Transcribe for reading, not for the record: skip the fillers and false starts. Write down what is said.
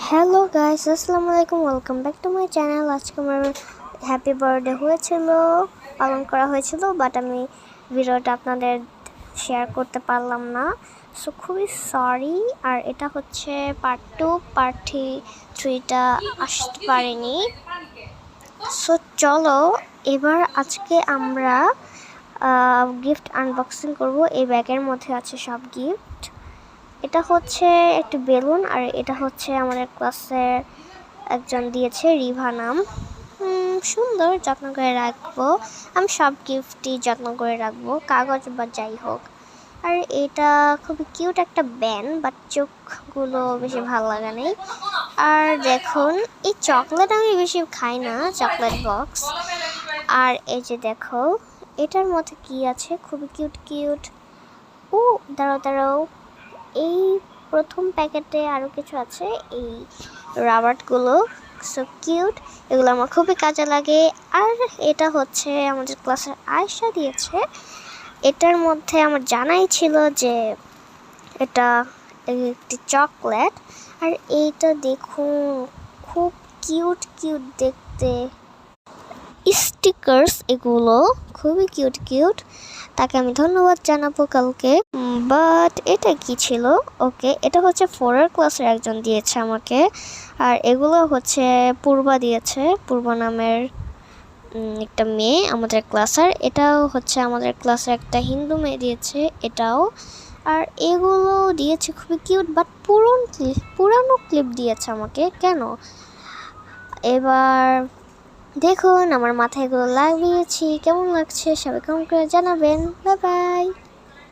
Hello guys, আসসালামু আলাইকুম। Welcome back to my channel. আজকে আমার হ্যাপি বার্থডে পালন করা হয়েছিল, বাট আমি ভিডিওটা আপনাদের শেয়ার করতে পারলাম না। সো খুবই সরি। আর এটা হচ্ছে পার্ট 2, পার্ট 3টা আসতে পারেনি। সো চলো এবার আজকে আমরা গিফট আনবক্সিং করব। এই ব্যাগের মধ্যে আছে সব গিফট। এটা হচ্ছে একটি বেলুন, আর এটা হচ্ছে আমাদের ক্লাসের একজন দিয়েছে, রিভা নাম। সুন্দর, যত্ন করে রাখবো। আমি সব গিফটই যত্ন করে রাখবো, কাগজ বা যাই হোক। আর এটা খুবই কিউট একটা ব্যান, বাট চোখগুলো বেশি ভালো লাগে নেই। আর দেখুন, এই চকলেট আমি বেশি খাই না, চকলেট বক্স। আর এই যে দেখো, এটার মধ্যে কি আছে, খুবই কিউট কিউট। ও দাঁড়াও, এই প্রথম প্যাকেটে আরও কিছু আছে, এই রাবারগুলো সো কিউট, এগুলো আমার খুবই কাজে লাগে। আর এটা হচ্ছে আমাদের ক্লাসের আয়েশা দিয়েছে। এটার মধ্যে আমার জানাই ছিল যে এটা একটি চকলেট। আর এইটা দেখুন, খুব কিউট কিউট দেখতে স্টিকার্স, এগুলো খুবই কিউট কিউট। তাকে আমি ধন্যবাদ জানাবো কালকে। বাট এটা কি ছিল? ওকে, এটা হচ্ছে 4 ক্লাসের একজন দিয়েছে আমাকে। আর এগুলো হচ্ছে পূর্বা দিয়েছে, পূর্বা নামের একটা মেয়ে আমাদের ক্লাসের। এটাও হচ্ছে আমাদের ক্লাসের একটা হিন্দু মেয়ে দিয়েছে, এটাও। আর এগুলো দিয়েছে খুবই কিউট, বাট পুরানো ক্লিপ দিয়েছে আমাকে কেন। এবার দেখুন আমার মাথায় এগুলো লাগিয়েছি, কেমন লাগছে সবাই কমেন্ট করে জানাবেন। Bye bye.